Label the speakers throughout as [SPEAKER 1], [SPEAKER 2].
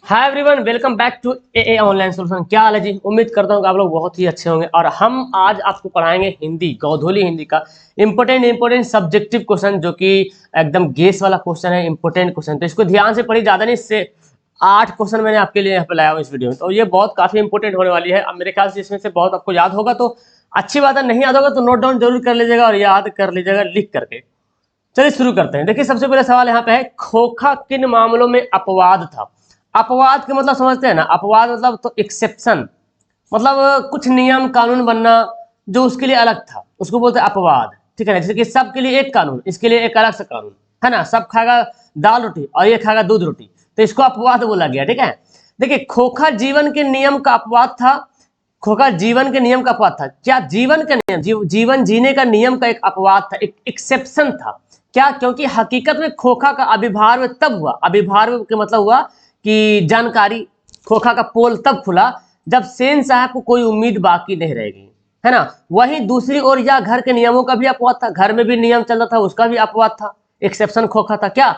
[SPEAKER 1] Hi everyone, welcome back to a online solution. क्या हाल है जी? उम्मीद करता हूँ कि आप लोग बहुत ही अच्छे होंगे। और हम आज आपको पढ़ाएंगे हिंदी, गोधूली हिंदी का इंपॉर्टेंट सब्जेक्टिव क्वेश्चन, जो कि एकदम गेस वाला क्वेश्चन है, इंपॉर्टेंट क्वेश्चन। तो इसको ध्यान से पढ़िए, ज़्यादा नहीं, इससे 8 क्वेश्चन मैंने आपके लिए यहाँ पे लाया हूँ इस वीडियो में। तो ये बहुत काफ़ी इंपॉर्टेंट होने वाली है। अब मेरे ख्याल से इसमें से बहुत आपको याद होगा तो अच्छी बात है, नहीं याद होगा तो नोट डाउन जरूर कर लीजिएगा और याद कर लीजिएगा लिख करके। चलिए शुरू करते हैं। देखिए, सबसे पहले सवाल यहाँ पे है, खोखा किन मामलों में अपवाद था? अपवाद के मतलब समझते हैं ना? अपवाद मतलब तो एक्सेप्शन, मतलब कुछ नियम कानून बनना जो उसके लिए अलग था, उसको बोलते हैं अपवाद। ठीक है ना? जैसे कि सबके लिए एक कानून, इसके लिए एक अलग सा कानून, है ना? सब खाएगा दाल रोटी और ये खाएगा दूध रोटी, तो इसको अपवाद बोला गया। ठीक है, देखिए, खोखा जीवन के नियम का अपवाद था। खोखा जीवन के नियम का अपवाद था। क्या जीवन का नियम, जीवन जीने का नियम का एक अपवाद था, एक एक्सेप्शन था। क्या? क्योंकि हकीकत में खोखा का आविर्भाव तब हुआ, आविर्भाव के मतलब हुआ कि जानकारी, खोखा का पोल तब खुला जब सेन साहब को कोई उम्मीद बाकी नहीं रहेगी, है ना? वहीं दूसरी ओर यह घर के नियमों का भी अपवाद था, घर में भी नियम चल रहा था, उसका भी अपवाद था, एक्सेप्शन खोखा था। क्या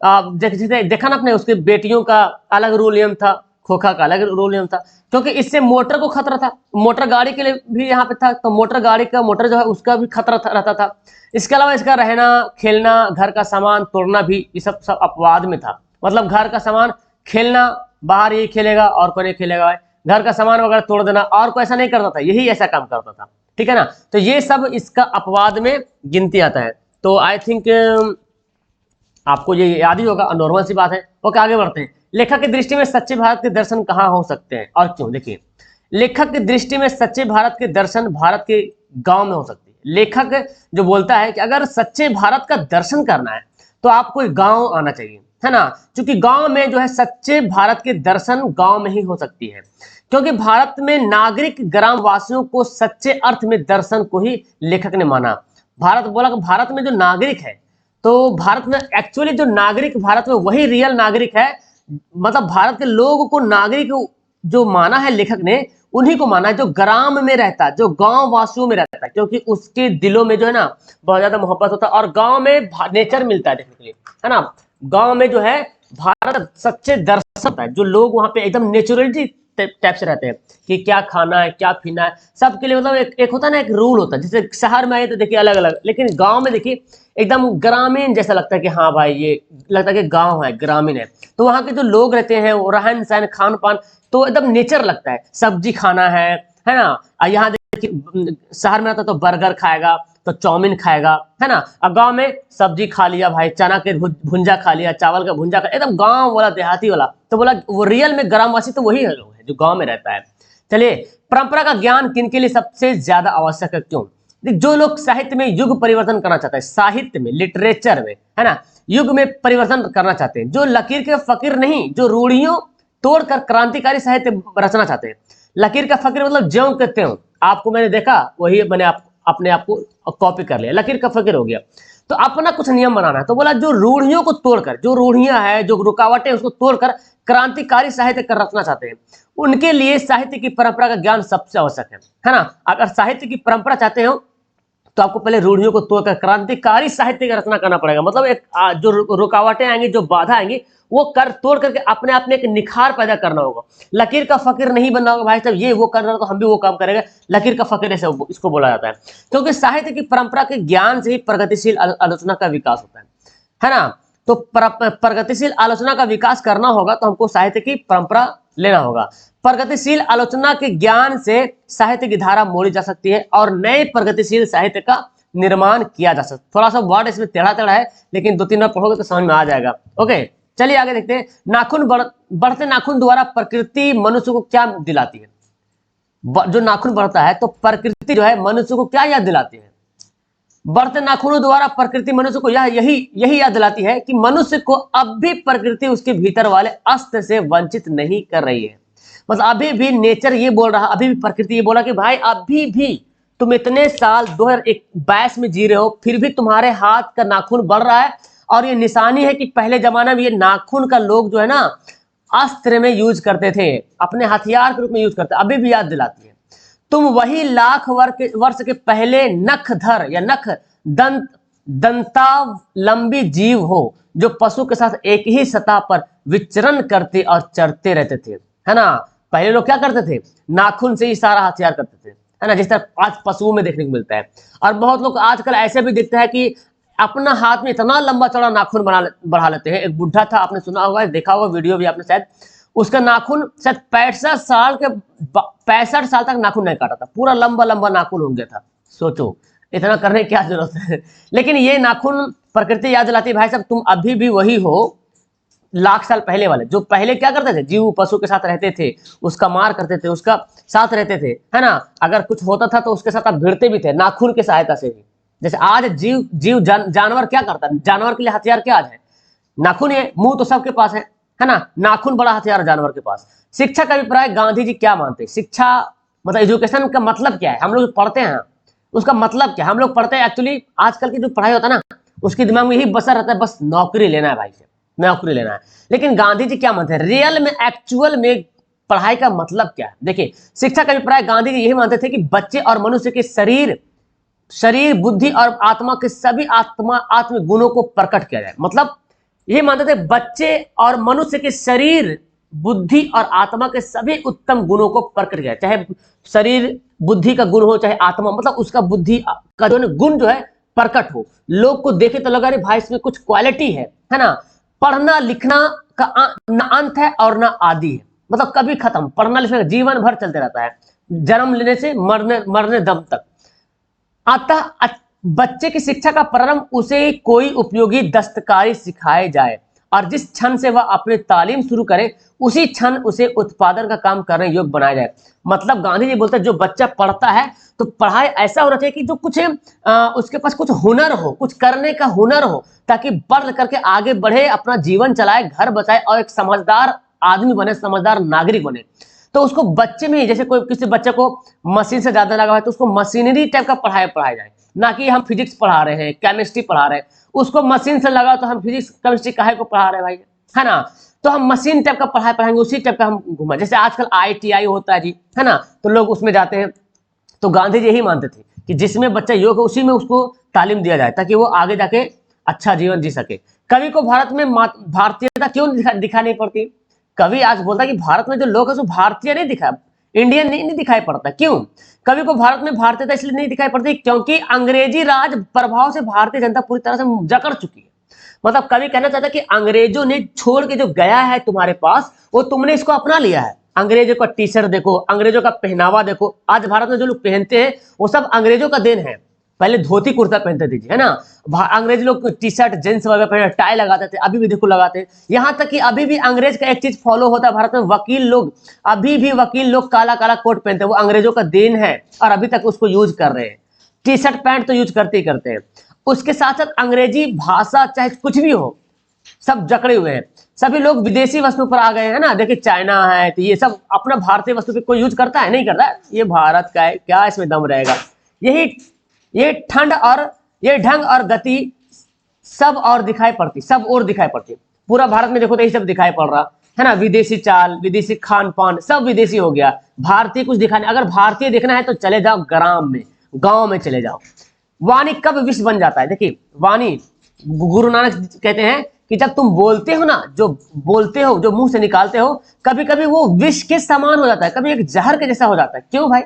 [SPEAKER 1] देखा ना आपने, उसकी बेटियों का अलग रूल नियम था, खोखा का अलग रूल नियम था, क्योंकि इससे मोटर को खतरा था, मोटर गाड़ी के लिए भी यहाँ पे था, तो मोटर गाड़ी का, मोटर जो है उसका भी खतरा रहता था। इसके अलावा इसका रहना, खेलना, घर का सामान तोड़ना भी, ये सब अपवाद में था। मतलब घर का सामान, खेलना, बाहर यही खेलेगा और कोई नहीं खेलेगा, घर का सामान वगैरह तोड़ देना, और कोई ऐसा नहीं करता था, यही ऐसा काम करता था। ठीक है ना? तो ये सब इसका अपवाद में गिनती आता है। तो आई थिंक आपको ये याद ही होगा, नॉर्मल सी बात है। ओके, आगे बढ़ते हैं। लेखक की दृष्टि में सच्चे भारत के दर्शन कहाँ हो सकते हैं और क्यों? देखिए, लेखक की दृष्टि में सच्चे भारत के दर्शन भारत के गांव में हो सकते हैं। लेखक जो बोलता है कि अगर सच्चे भारत का दर्शन करना है तो आपको एक गांव आना चाहिए, है ना? क्योंकि गांव में जो है सच्चे भारत के दर्शन गांव में ही हो सकती है, क्योंकि भारत में नागरिक ग्रामवासियों को सच्चे अर्थ में दर्शन को ही लेखक ने माना। भारत बोला कि भारत में जो नागरिक है, तो भारत में एक्चुअली जो नागरिक भारत में वही रियल नागरिक है। मतलब भारत के लोगों को नागरिक जो माना है लेखक ने, उन्हीं को माना है जो ग्राम में रहता है, जो गांव वासियों में रहता है, क्योंकि उसके दिलों में जो है ना बहुत ज्यादा मोहब्बत होता है, और गांव में नेचर मिलता है देखने के लिए, है ना? गांव में जो है भारत सच्चे दर्शन होता है, जो लोग वहां पे एकदम नेचुरलिटी टाइप से रहते हैं कि क्या खाना है, क्या पीना है, सबके लिए मतलब एक होता है ना, एक रूल होता है। जैसे शहर में आए तो देखिए अलग अलग, लेकिन गांव में देखिए एकदम ग्रामीण जैसा लगता है कि हाँ भाई, ये लगता है कि गांव है, ग्रामीण है। तो वहाँ के जो लोग रहते हैं, वो रहन सहन, खान पान, तो एकदम नेचर लगता है। सब्जी खाना है ना? यहाँ देखिए शहर में रहता तो बर्गर खाएगा, तो चाउमीन खाएगा, है ना? अब गांव में सब्जी खा लिया भाई, चना के भुंजा खा लिया, चावल का भुंजा खा, एकदम गांव वाला, देहाती वाला। तो बोला वो रियल में ग्रामवासी तो वही है, लोग है जो गांव में रहता है। चलिए, परंपरा का ज्ञान किनके लिए सबसे ज्यादा आवश्यक है, क्यों? जो लोग साहित्य में युग परिवर्तन करना चाहते हैं, साहित्य में, लिटरेचर में, है ना, युग में परिवर्तन करना चाहते हैं, जो लकीर के फकीर नहीं, जो रूढ़ियों तोड़कर क्रांतिकारी साहित्य रचना चाहते हैं। लकीर का फकीर मतलब ज्यों के त्यों, आपको मैंने देखा वही मैंने अपने आप को कॉपी कर लिया, लकीर का फकीर हो गया। तो अपना कुछ नियम बनाना है, तो बोला जो रूढ़ियों को तोड़कर, जो रूढ़ियां है, जो रुकावटें, उसको तोड़कर क्रांतिकारी साहित्य कर रचना चाहते हैं, उनके लिए साहित्य की परंपरा का ज्ञान सबसे आवश्यक है ना? अगर साहित्य की परंपरा चाहते हो तो आपको पहले रूढ़ियों को तोड़कर क्रांतिकारी साहित्य की रचना करना पड़ेगा। मतलब एक जो रुकावटें आएंगी, जो बाधा आएंगी, वो कर तोड़ करके अपने आप में एक निखार पैदा करना होगा। लकीर का फकीर नहीं बनना होगा भाई साहब, ये वो कर रहा है तो हम भी वो काम करेंगे, लकीर का फकीर ऐसे इसको बोला जाता है। क्योंकि साहित्य की परंपरा के ज्ञान से ही प्रगतिशील आलोचना का विकास होता है ना? तो प्रगतिशील आलोचना का विकास करना होगा तो हमको साहित्य की परंपरा लेना होगा। प्रगतिशील आलोचना के ज्ञान से साहित्य की धारा मोड़ी जा सकती है और नए प्रगतिशील साहित्य का निर्माण किया जा सकता है। थोड़ा सा वर्ड इसमें टेढ़ा टेढ़ा है, लेकिन 2-3 बार पढ़ोगे तो समझ में आ जाएगा। ओके, चलिए आगे देखते हैं। नाखून बढ़ते नाखून द्वारा प्रकृति मनुष्य को क्या दिलाती है? जो नाखून बढ़ता है तो प्रकृति जो है मनुष्य को क्या याद दिलाती है? बढ़ते नाखूनों द्वारा प्रकृति मनुष्य को यही याद दिलाती है कि मनुष्य को अब भी प्रकृति उसके भीतर वाले अस्त्र से वंचित नहीं कर रही है। मतलब अभी भी नेचर ये बोल रहा, अभी भी प्रकृति ये बोल रहा कि भाई अभी भी तुम इतने साल 2022 में जी रहे हो, फिर भी तुम्हारे हाथ का नाखून बढ़ रहा है। और ये निशानी है कि पहले जमाना में ये नाखून का लोग जो है ना अस्त्र में यूज करते थे, अपने हथियार के रूप में यूज करते, अभी भी याद दिलाती है। तुम वही लाख वर्ष के पहले नखधर या नख दंत दंतावलंबी जीव हो जो पशु के साथ एक ही सतह पर विचरण करते और चरते रहते थे, है ना। पहले लोग क्या करते थे, नाखून से ही सारा हथियार करते थे, है ना, जिस तरह आज पशुओं में देखने को मिलता है। और बहुत लोग आजकल ऐसे भी दिखते हैं कि अपना हाथ में इतना लंबा चौड़ा नाखून बढ़ा लेते हैं। एक बुढ़ा था, आपने सुना होगा, देखा होगा वीडियो भी आपने शायद, उसका नाखून शायद 65 साल तक नाखून नहीं काटा था, पूरा लंबा लंबा नाखून हो गया था। सोचो इतना करने की क्या जरूरत है। लेकिन ये नाखून प्रकृति याद दिलाती है, भाई साहब तुम अभी भी वही हो लाख साल पहले वाले, जो पहले क्या करते थे, जीव पशु के साथ रहते थे, उसका मार करते थे, उसका साथ रहते थे, है ना। अगर कुछ होता था तो उसके साथ आप भिड़ते भी थे नाखून की सहायता से भी। जैसे आज जानवर क्या करता है, जानवर के लिए हथियार क्या आज है, नाखून है। मुंह तो सबके पास है ना, नाखून बड़ा हथियार जानवर के पास। शिक्षा का अभिप्राय गांधी जी क्या मानते हैं, शिक्षा मतलब एजुकेशन का मतलब क्या है, हम लोग पढ़ते हैं उसका मतलब क्या, हम लोग पढ़ते हैं एक्चुअली आजकल की जो पढ़ाई होता है ना, उसके दिमाग में यही बसा रहता है, बस नौकरी लेना है भाई से, नौकरी लेना है। लेकिन गांधी जी क्या मानते हैं, रियल में एक्चुअल में पढ़ाई का मतलब क्या है। देखिए शिक्षा का अभिप्राय गांधी जी यही मानते थे कि बच्चे और मनुष्य के शरीर बुद्धि और आत्मा के सभी आत्म गुणों को प्रकट किया जाए। मतलब ये मानते थे बच्चे और मनुष्य के शरीर बुद्धि और आत्मा के सभी उत्तम गुणों को प्रकट किया, चाहे शरीर बुद्धि का गुण हो चाहे आत्मा, मतलब उसका बुद्धि का जो गुण जो है प्रकट हो, लोग को देखे तो लगा अरे भाई इसमें कुछ क्वालिटी है ना। पढ़ना लिखना का न अंत है और न आदि है, मतलब कभी खत्म, पढ़ना लिखना जीवन भर चलते रहता है, जन्म लेने से मरने दम तक। अतः बच्चे की शिक्षा का प्रारंभ उसे कोई उपयोगी दस्तकारी सिखाए जाए और जिस क्षण से वह अपनी तालीम शुरू करे उसी क्षण उसे उत्पादन का काम करने योग्य बनाया जाए। मतलब गांधी जी बोलते हैं जो बच्चा पढ़ता है तो पढ़ाई ऐसा होना चाहिए कि जो कुछ उसके पास कुछ हुनर हो, कुछ करने का हुनर हो, ताकि पढ़ करके आगे बढ़े, अपना जीवन चलाए, घर बचाए और एक समझदार आदमी बने, समझदार नागरिक बने। तो उसको बच्चे में, जैसे कोई किसी बच्चे को मशीन से ज्यादा लगा है तो उसको मशीनरी टाइप का पढ़ाया जाए, ना कि हम फिजिक्स पढ़ा रहे हैं, केमिस्ट्री पढ़ा रहे हैं, उसको मशीन से लगा तो हम फिजिक्स केमिस्ट्री काहे को पढ़ा रहे हैं भाई, है ना। तो हम मशीन टाइप का पढ़ाएंगे, उसी टाइप का हम घुमा, जैसे आजकल ITI होता है जी, है ना, तो लोग उसमें जाते हैं। तो गांधी जी यही मानते थे कि जिसमें बच्चा योग्य उसी में उसको तालीम दिया जाए ताकि वो आगे जाके अच्छा जीवन जी सके। कवि को भारत में भारतीयता क्यों दिखा नहीं पड़ती, कवि आज बोलता है कि भारत में जो लोग है वो भारतीय नहीं दिखा, इंडियन नहीं दिखाई पड़ता। क्यों कवि को भारत में भारतीयता इसलिए नहीं दिखाई पड़ती, क्योंकि अंग्रेजी राज प्रभाव से भारतीय जनता पूरी तरह से जकड़ चुकी है। मतलब कवि कहना चाहता है कि अंग्रेजों ने छोड़ के जो गया है तुम्हारे पास, वो तुमने इसको अपना लिया है। अंग्रेजों का टी-शर्ट देखो, अंग्रेजों का पहनावा देखो, आज भारत में जो लोग पहनते हैं वो सब अंग्रेजों का देन है। पहले धोती कुर्ता पहनते थे, है ना, अंग्रेज लोग टी-शर्ट जींस वगैरह पहने, टाई लगाते थे, अभी भी देखो लगाते हैं। यहाँ तक कि अभी भी अंग्रेज का एक चीज फॉलो होता है भारत में, वकील लोग, अभी भी वकील लोग काला काला कोट पहनते हैं, वो अंग्रेजों का देन है और अभी तक उसको यूज कर रहे हैं। टी-शर्ट पैंट तो यूज करते ही करते हैं। उसके साथ साथ अंग्रेजी भाषा चाहे कुछ भी हो सब जकड़े हुए हैं, सभी लोग विदेशी वस्तु पर आ गए हैं ना। देखिए चाइना है तो ये सब अपना भारतीय वस्तु पे कोई यूज करता है, नहीं करता है, ये भारत का है, क्या इसमें दम रहेगा। ये ठंड और ये ढंग और गति सब और दिखाई पड़ती, सब और दिखाई पड़ती। पूरा भारत में देखो तो यही सब दिखाई पड़ रहा है ना, विदेशी चाल, विदेशी खान पान, सब विदेशी हो गया, भारतीय कुछ दिखाने। अगर भारतीय देखना है तो चले जाओ ग्राम में, गांव में चले जाओ। वाणी कब विश्व बन जाता है, देखिए वाणी, गुरु नानक कहते हैं कि जब तुम बोलते हो ना, जो बोलते हो, जो मुंह से निकालते हो, कभी कभी वो विष के समान हो जाता है, कभी एक जहर के जैसा हो जाता है। क्यों भाई,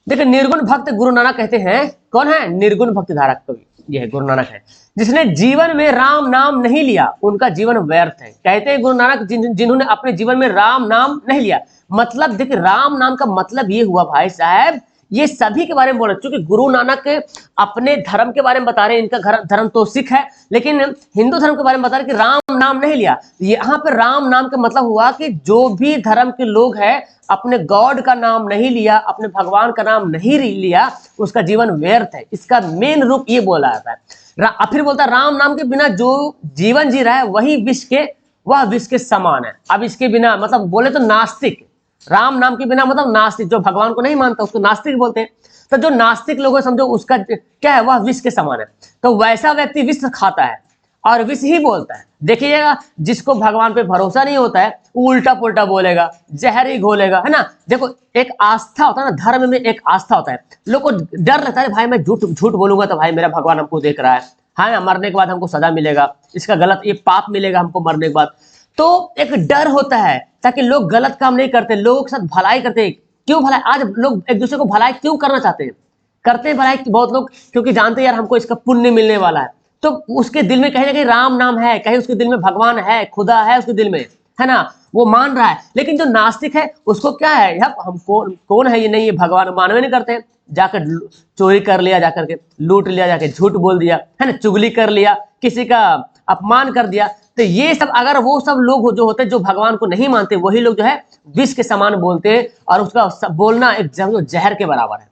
[SPEAKER 1] देखिए निर्गुण भक्त गुरु नानक कहते हैं, कौन है, निर्गुण भक्ति धारक कवि, ये है गुरु नानक है। जिसने जीवन में राम नाम नहीं लिया उनका जीवन व्यर्थ है। कहते हैं गुरु नानक जिन्होंने अपने जीवन में राम नाम नहीं लिया, मतलब देखिए राम नाम का मतलब ये हुआ भाई साहब, ये सभी के बारे में बोल रहे, क्योंकि गुरु नानक अपने धर्म के बारे में बता रहे हैं, इनका धर्म तो सिख है, लेकिन हिंदू धर्म के बारे में बता रहे कि राम नाम नहीं लिया। यहाँ पे राम नाम का मतलब हुआ कि जो भी धर्म के लोग हैं अपने गॉड का नाम नहीं लिया, अपने भगवान का नाम नहीं लिया, उसका जीवन व्यर्थ है। इसका मेन रूप ये बोला जाता है। फिर बोलता है राम नाम के बिना जो जीवन जी रहा है वही वह विष के समान है। अब इसके बिना मतलब बोले तो नास्तिक, राम नाम के बिना मतलब नास्तिक, जो भगवान को नहीं मानता उसको नास्तिक बोलते हैं। तो जो नास्तिक लोग समझो उसका क्या है, वह विष के समान है। तो वैसा व्यक्ति विष खाता है और विष ही बोलता है। देखिएगा जिसको भगवान पे भरोसा नहीं होता है उल्टा पुल्टा बोलेगा, जहर ही घोलेगा, है ना। देखो एक आस्था होता है ना, धर्म में एक आस्था होता है, लोग को डर रहता है भाई मैं झूठ बोलूंगा तो भाई मेरा भगवान हमको देख रहा है, हाँ, मरने के बाद हमको सजा मिलेगा, इसका गलत ये पाप मिलेगा हमको मरने के बाद। तो एक डर होता है ताकि लोग गलत काम नहीं करते, लोगों के साथ भलाई करते। क्यों भलाई? आज लोग एक दूसरे को भलाई क्यों करना चाहते हैं? करते हैं भलाई बहुत लोग क्योंकि जानते हैं यार हमको इसका पुण्य मिलने वाला है, तो उसके दिल में कहीं ना कहीं राम नाम है, कहीं उसके दिल में भगवान है, खुदा है उसके दिल में, है ना, वो मान रहा है। लेकिन जो नास्तिक है उसको क्या है, यार हम कौन है ये, नहीं ये भगवान मानवे नहीं करते हैं। जाकर चोरी कर लिया, जाकर के लूट लिया, जाके झूठ बोल दिया, है ना, चुगली कर लिया, किसी का अपमान कर दिया। तो ये सब अगर वो सब लोग जो होते हैं जो भगवान को नहीं मानते, वही लोग जो है विष के समान बोलते हैं, और उसका बोलना एक जहर के बराबर है।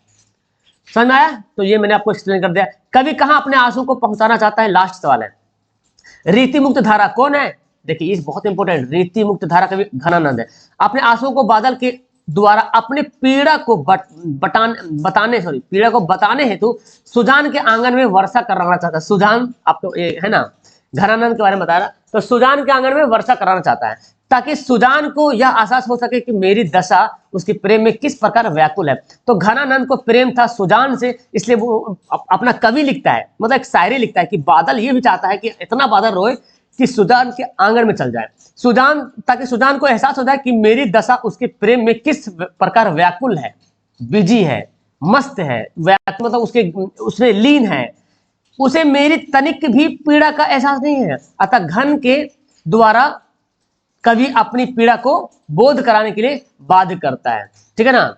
[SPEAKER 1] समझ में आया? तो ये मैंने आपको एक्सप्लेन कर दिया। कवि कहां अपने आंसू को पहुंचाना चाहता है? लास्ट सवाल है। रीति मुक्त धारा कौन है? देखिए ये बहुत इंपॉर्टेंट, रीति मुक्त धारा कवि घनानंद है। अपने आंसू को बादल के द्वारा अपने पीड़ा को पीड़ा को बताने हेतु सुजान के आंगन में वर्षा कराना चाहता है। सुजान आपको है ना, घनानंद के बारे में बता रहा, तो सुजान के आंगन में वर्षा कराना चाहता है ताकि सुजान को यह आभास हो सके कि मेरी दशा उसके प्रेम में किस प्रकार व्याकुल है। तो घनानंद को प्रेम था सुजान से, इसलिए वो अपना कवि लिखता है, मतलब एक शायरी लिखता है कि बादल ये भी चाहता है कि इतना बादल रोए कि सुजान के आंगन में चल जाए, सुजान, ताकि सुजान को एहसास हो जाए कि मेरी दशा उसके प्रेम में किस प्रकार व्याकुल है, बिजी है, मस्त है, व्याकुल मतलब उसमें लीन है, उसे मेरी तनिक भी पीड़ा का एहसास नहीं है। अतः घन के द्वारा कवि अपनी पीड़ा को बोध कराने के लिए बाध्य करता है। ठीक है ना?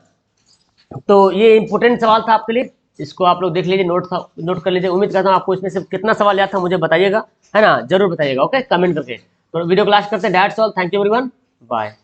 [SPEAKER 1] तो ये इंपॉर्टेंट सवाल था आपके लिए, इसको आप लोग देख लीजिए, नोट कर लीजिए। उम्मीद करता हूँ आपको इसमें से कितना सवाल याद था मुझे बताइएगा, है ना, जरूर बताइएगा, ओके, कमेंट करके। तो वीडियो क्लास करते हैं, that's all, thank you everyone, bye.